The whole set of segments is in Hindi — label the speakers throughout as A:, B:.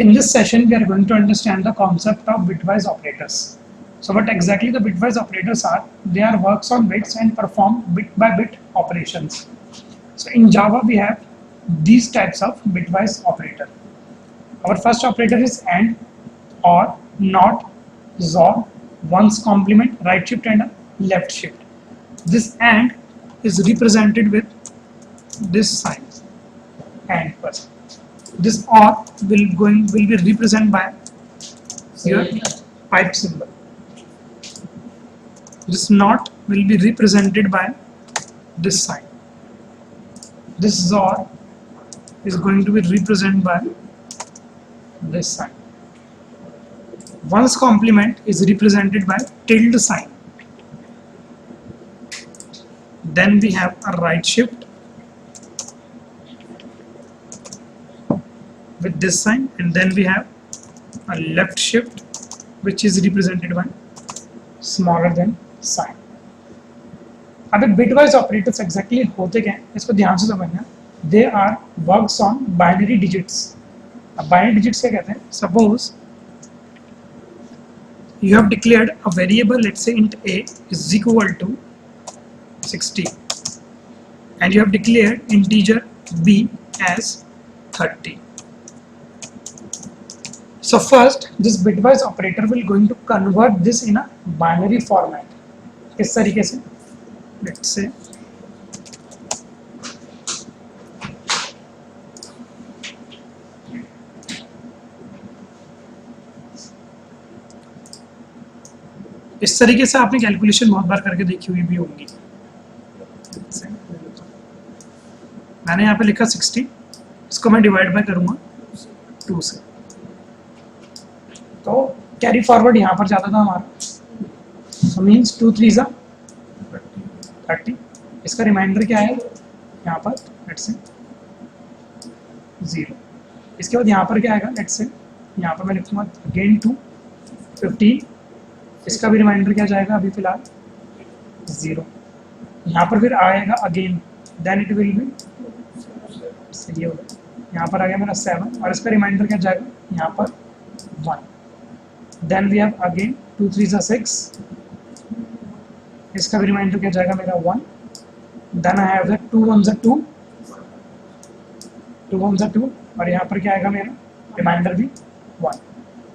A: In this session, we are going to understand the concept of bitwise operators. So what exactly the bitwise operators are? They are works on bits and perform bit by bit operations. So in Java, we have these types of bitwise operator. Our first operator is AND, OR, NOT, XOR, ones complement, right shift and a left shift. This AND is represented with this sign, AND first. This OR will be represented by your pipe symbol. This NOT will be represented by this sign. This XOR is going to be represented by this sign. Ones complement is represented by tilde sign. Then we have a right shift with this sign, and then we have a left shift which is represented by smaller than sign. अब bitwise operators exactly होते क्या हैं इसको ध्यान से समझना. They are works on binary digits. अब binary digits क्या कहते हैं? Suppose you have declared a variable, let's say int a is equal to 60, and you have declared integer b as 30. So first, this bitwise operator will going to convert this in a binary format. किस तरीके से? Let's say इस तरीके से आपने कैलकुलेशन बहुत बार करके देखी हुई भी होंगी. मैंने यहाँ पे लिखा 60, इसको मैं डिवाइड बाय करूँगा 2 से, तो कैरी फॉरवर्ड यहाँ पर जाता था हमारा. So means 2 3 जा 30. इसका रिमाइंडर क्या है यहाँ पर? Let's say 0. इसके बाद यहाँ पर क्या आएगा? लेट्स से यहाँ पर मैं लिखूँगा अगेन 2 15. इसका भी रिमाइंडर क्या जाएगा अभी फिलहाल? 0. यहाँ पर फिर आएगा again, then it will be ये होगा. यहाँ पर आ गया मेरा 7, और इसका रिमाइंडर क्या जाएगा यहाँ पर 1. देन वी हैव अगेन 2 3 जा 6. इसका भी रिमाइंडर क्या जाएगा मेरा 1. देन आई हैव द 2 1 जा 2, 2 1 जा 2, और यहाँ पर क्या आएगा मेरा रिमाइंडर भी 1.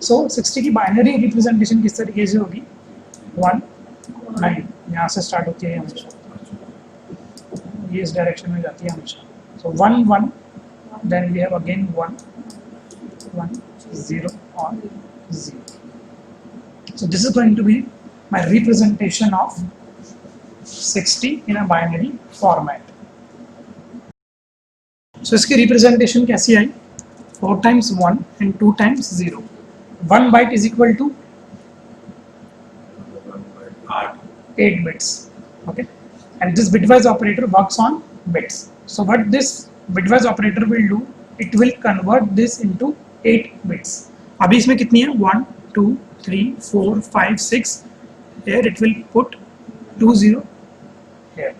A: सो 60 की बाइनरी रिप्रेजेंटेशन किस तरीके से होगी? 1 9 यहाँ से स्टार्ट होती है हमेशा, ये इस डायरेक्शन में जाती है हमेशा. सो 1 1, देन वी हैव अगेन 1 1 0 और 0. So this is going to be my representation of 60 in a binary format. So इसकी representation कैसी आई? 4 times 1 and 2 times 0. 1 byte is equal to 8 bits. Okay, and this bitwise operator works on bits. So what this bitwise operator will do? It will convert this into 8 bits. अभी इसमें कितनी है? 1 2 3 4 5 6. Here it will put 2 0 here.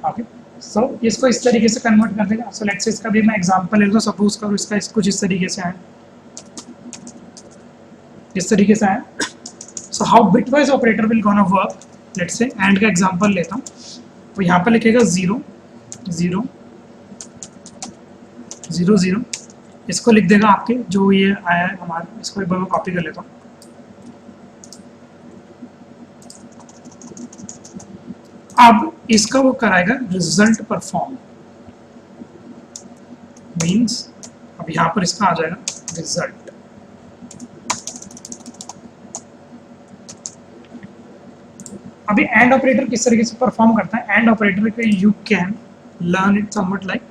A: Okay, so इसको इस तरीके से कन्वर्ट कर देगा. So let's say इसका भी मैं एग्जांपल ले लूँ. सपोज करो इसका कुछ इस तरीके से आए, इस तरीके से आए. So how bitwise operator will gonna work? Let's say AND का एग्जांपल लेता हूँ. तो यहाँ पर लिखेगा 0 0 0 0. इसको लिख देगा आपके जो ये आया है हमारा. इसको एक बार मैं कॉपी कर लेता हूँ. अब इसका वो कराएगा रिजल्ट परफॉर्म, मीन्स अब यहाँ पर इसका आ जाएगा रिजल्ट. अभी एंड ऑपरेटर किस तरीके से परफॉर्म करता है? एंड ऑपरेटर पे you can learn it something like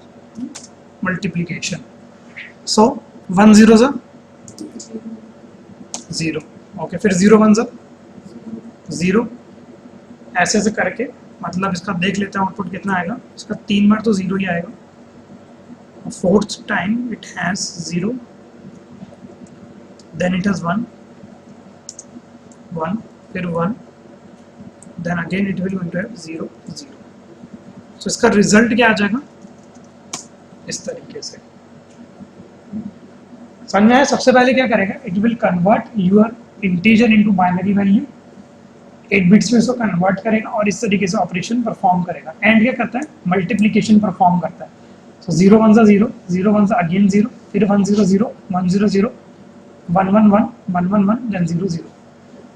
A: multiplication. So 1 0 जा 0. ओके, फिर 0 1 जा 0. ऐसे ऐसे करके, मतलब इसका देख लेते हैं आउटपुट कितना आएगा. इसका 3 बार तो 0 ही आएगा. 4th time it has 0, then it has 1 1, फिर 1, then again it will going to have 0 0. So इसका रिजल्ट क्या आ जाएगा? इस तरीके से. समझ में आया? सबसे पहले क्या करेगा, it will convert your integer into binary value, 8 bits में इसको कन्वर्ट करेगा और इस तरीके से ऑपरेशन परफॉर्म करेगा। एंड क्या करता है, मल्टीप्लिकेशन परफॉर्म करता है। सो 0 1 0, 0 1 अगेन 0, फिर 1 0 0, 1 0 0, 1 1 1, 1 1 1, देन 0 0।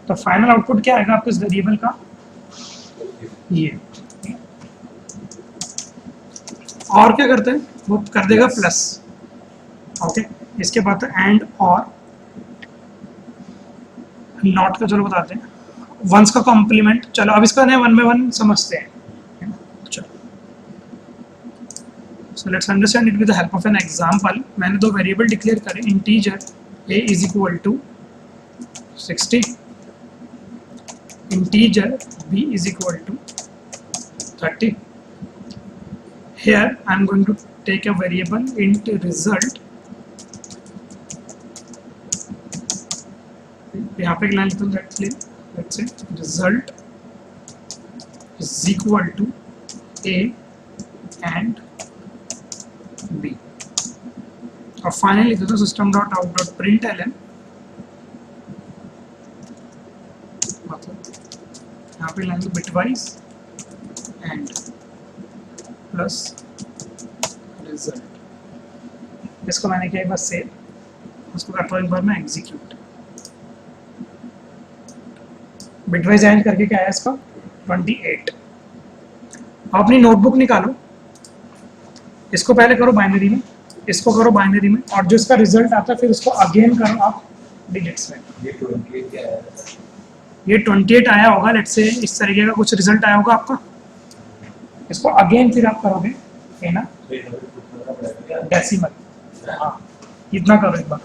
A: तो फाइनल आउटपुट क्या आएगा आपको इस वेरिएबल का, ये। और क्या करते हैं, वो कर देगा प्लस। ओके, इसके बाद एंड और नॉट का चलो बताते हैं, वंस का कॉम्प्लीमेंट। चलो अब इसका ना 1 by 1 समझते हैं। चलो, so let's understand it with the help of an example. मैंने दो वेरिएबल डिक्लेयर करे, integer a is equal to 60, integer b is equal to 30. Here I am going to take a variable int result. यहाँ पे एक लाइन लिखता हूँ, let's say result is equal to a and b. और फाइनली लिख देता हूँ system dot out dot println, यहाँ पे line bitwise and plus result. इसको मैंने किया बस सेव, उसको करता हूँ एक बार मैं एग्जीक्यूट। बिटवाइज एंड करके क्या है इसका 28। अब अपनी नोटबुक निकालो, इसको पहले करो बाइनरी में, इसको करो बाइनरी में, और जो इसका रिजल्ट आता है फिर उसको अगेन करो आप डिजिट्स में। ये 28 आया होगा, लेट्स से इस तरीके का कुछ रिजल्ट आया होगा आपका। इसको अगेन फिर आप करोगे है ना डेसिमल, हाँ इतना करो एक बार,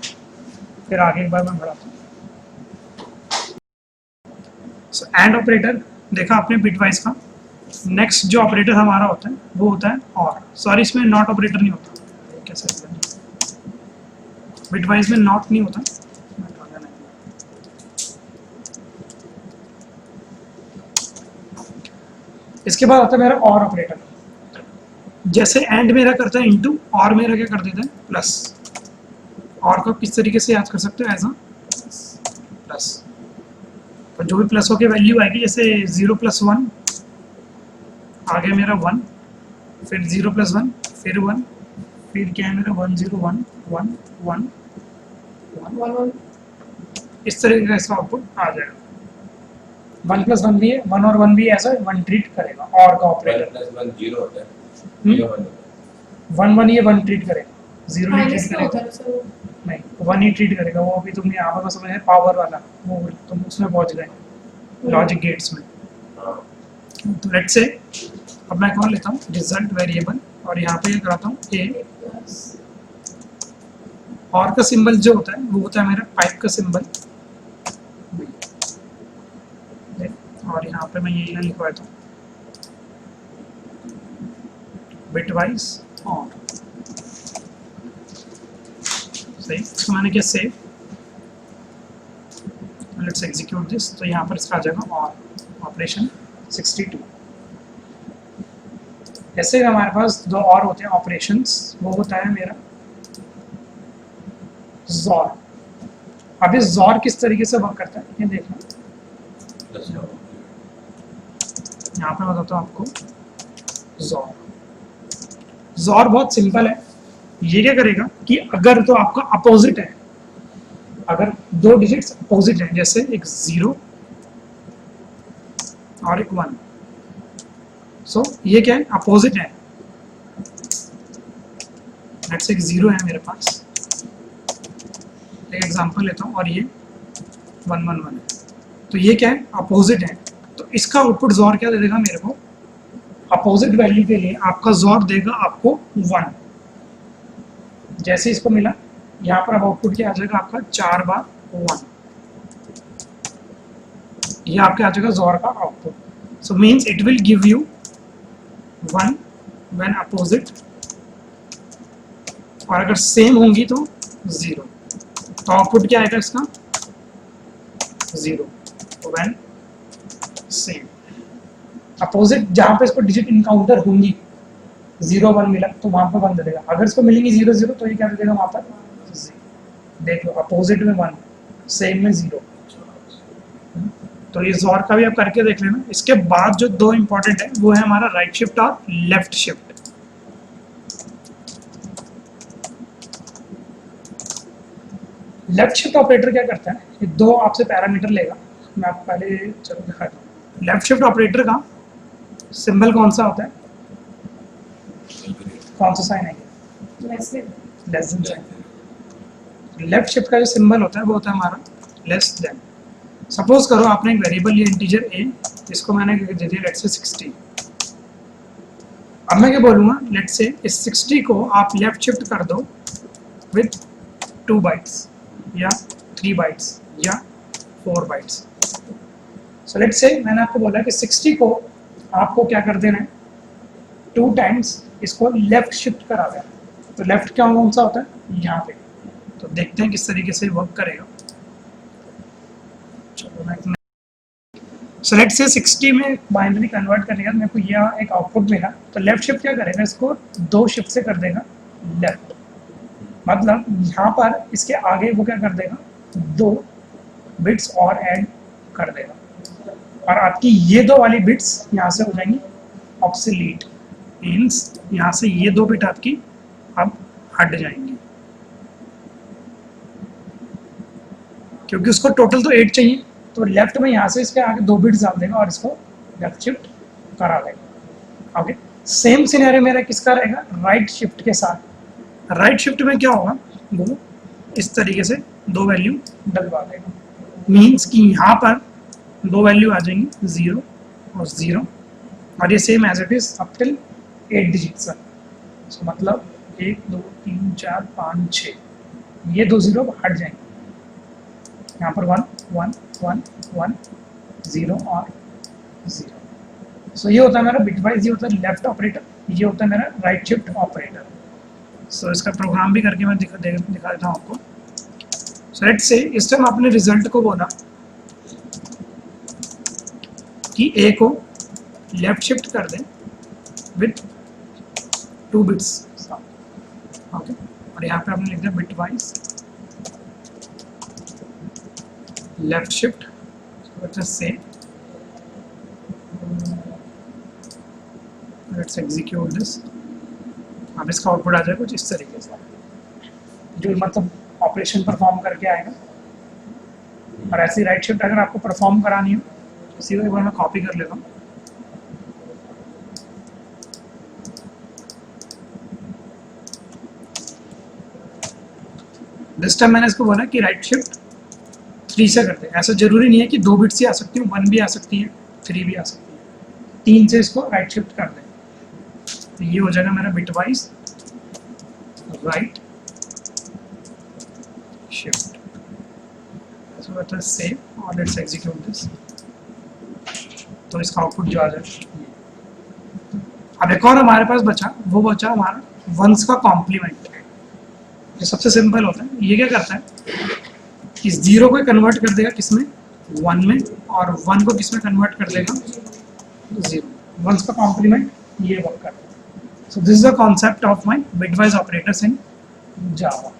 A: फिर आगे एक बार मैं बढ़ाता हूँ। सो एंड ऑपरेटर देखा आपने बिटवाइज का। नेक्स्ट जो ऑपरेटर हमारा होता है वो होता है और, सॉरी इसमें नॉट ऑपरेटर नहीं होता, कैसे बिटवाइज में नॉट नहीं होता। इसके बाद आता है मेरा और ऑपरेटर। जैसे एंड मेरा करता है इनटू, और मेरा क्या कर देता है प्लस। और को किस तरीके से याद कर सकते हो, एज अ प्लस। तो जो भी प्लस होके वैल्यू आएगी, जैसे 0 + 1 आगे मेरा 1, फिर 0 + 1 फिर 1, फिर क्या है मेरा 1 0 1 1 1 1 1, इस तरीके का इसका आउटपुट आ जाएगा। 1 + 1 भी है, 1 और 1 भी ऐसा 1 ट्रीट करेगा और का ऑपरेटर।
B: 1 + 1 0 होता है,
A: 1 1 ये 1 ट्रीट करेगा, 0 नहीं ट्रीट करेगा, नहीं 1 ही ट्रीट करेगा। वो अभी तुमने यहाँ पर समझ है पावर वाला, वो तुम उसमें पहुँच गए लॉजिक गेट्स में। तो लेट्स से अब मैं कौन लेता हूँ रिजल्ट वेरिएबल, और यहाँ पे कराता हूँ ए, और का सिंबल जो होता है वो होता है मेरा पाइप का सिंबल, और यहाँ पे मैं यही लिखवा देता हूँ बिटवाइज और। सही, इसको मैंने किया सेव, लेट्स एग्जीक्यूट दिस। तो यहाँ पर इसका आ जाएगा और ऑपरेशन 62। ऐसे हमारे पास दो और होते हैं ऑपरेशंस, वो होता है मेरा ज़ॉर। अब इस ज़ॉर किस तरीके से वर्क करता है ये देखना, यहाँ पे बताता हूँ आपको। ज़ॉर बहुत सिंपल है। ये क्या करेगा कि अगर तो आपका अपोजिट है, अगर दो डिजिट्स अपोजिट हैं, जैसे एक 0 और एक 1, सो ये क्या है अपोजिट है। लेट्स से एक 0 है मेरे पास, एक एग्जांपल लेता हूँ, और ये 1 1 1 है, तो ये क्या है अपोजिट है। तो इसका आउटपुट ज़ॉर क्या दे देगा मेरे को, अपोजिट वैल्यू के लिए आपका ज़ॉर देगा आपको 1। जैसे इसको मिला, यहाँ पर अब आउटपुट क्या आ जाएगा आपका 4 बार 1, ये आपके आ जाएगा ज़ॉर का output. So means it will give you 1 when opposite, और अगर सेम होंगी तो 0। तो आउटपुट क्या आएगा इसका 0 व्हेन सेम। अपोजिट जहाँ पे इसको डिजिट इनकाउंटर होंगी, 0 1 मिला तो वहाँ पर 1 दे देगा, अगर इसको मिलेंगी 0 0 तो ये क्या दे देगा वहाँ पर 0। देख लो, अपोजिट में 1, सेम में 0। तो इस और का भी आप करके देख लेना। इसके बाद जो दो इंपॉर्टेंट है वो है हमारा राइट शिफ्ट और left shift. Left shift operator क्या करता है, ये दो आपसे पैरामीटर लेगा, मैं आपको पहले चलो दिखाता हूँ। लेफ्ट शिफ्ट ऑपरेटर का सिंबल कौन सा होता है, कौन सा साइन है, less than sign. Left shift का जो सिंबल होता है वो होता है हमारा लेस देन। सपोज करो आपने एक वेरिएबल लिया इंटीजर a, जिसको मैंने दे दिया लेट्स से 60। अब मैं क्या बोलूँगा, लेट्स से इस 60 को आप लेफ्ट शिफ्ट कर दो विथ 2 बाइट्स या 3 बाइट्स या 4 बाइट्स। सो लेट्स से मैंने आपको बोला कि 60 को आपको क्या कर देना है, 2 टाइम्स इसको लेफ्ट शिफ्ट करा देना। तो लेफ्ट क्या कौन सा होता है, यहाँ पे। तो देखते हैं किस तरीके से वर्क करेगा। चलो मैं सो लेट्स से 60 में बाइनरी कन्वर्ट करने का मेरे को यह एक आउटपुट मिला। तो लेफ्ट शिफ्ट क्या करेगा, इसको 2 शिफ्ट से कर देगा लेफ्ट। मतलब यहाँ पर इसके आगे वो क्या कर देगा, 2 बिट्स और ऐड कर देगा, और आपकी ये 2 वाली बिट्स यहाँ से हो जाएंगी ऑब्सोलीट। मीन्स यहाँ से ये 2 बिट आपकी अब हट जाएंगी, क्योंकि उसको टोटल तो 8 चाहिए। तो लेफ्ट में यहाँ से इसके आगे 2 बिट्स डाल देगा और इसको लेफ्ट शिफ्ट करा देगा। ओके, सेम सिनेरियो मेरा किसका रहेगा, राइट शिफ्ट के साथ। राइट शिफ्ट में क्या होगा, वो इस तरीके से 2 वैल्यू डलवा देगा। मीन्स कि यहाँ पर 2 वैल्यू आ जाएंगी 0 और 0, और ये same as it is up till 8 digits. So मतलब 1 2 3 4 5 6, ये 2 0 हट जाएंगे। यहाँ पर 1 1 1 1 0 और 0। सो ये होता है मेरा बिटवाइज, ये होता है लेफ्ट ऑपरेटर, ये होता है मेरा राइट शिफ्ट ऑपरेटर। सो इसका प्रोग्राम भी करके मैं दिखा देता हूँ आपको। सो लेट्स से इस टाइम आपने रिजल्ट को बोला कि ए को लेफ्ट शिफ्ट कर दें विथ 2 बिट्स। ओके, और यहाँ पे आपने लिख दिया bitwise left shift. let's say let's execute this। अब इसका आउटपुट आ जाएगा कुछ इस तरीके से, जो मतलब ऑपरेशन परफॉर्म करके आएगा। और ऐसी राइट शिफ्ट अगर आपको परफॉर्म करानी हो, इसी को एक बार मैं कॉपी कर लेता हूँ। दिस टाइम मैंने इसको बोला कि राइट शिफ्ट 3 से करते हैं। ऐसा जरूरी नहीं है कि 2 बिट्स ही आ सकती है, 1 भी आ सकती है, 3 भी आ सकती है। 3 से इसको राइट शिफ्ट कर दें, तो ये हो जाएगा मेरा bitwise right shift. So let's save और लेट्स एग्जीक्यूट दिस। तो इसका आउटपुट जो आ जाए। अब एक और हमारे पास बचा, वो बचा हमारा वंस का कॉम्प्लीमेंट, जो सबसे सिंपल होता है। ये क्या करता है, इस 0 को कन्वर्ट कर देगा किसमें, 1 में, और 1 को किसमें कन्वर्ट कर देगा, 0। वंस का कॉम्प्लीमेंट ये वर्क करता है। So this is the concept of my bitwise operators in Java.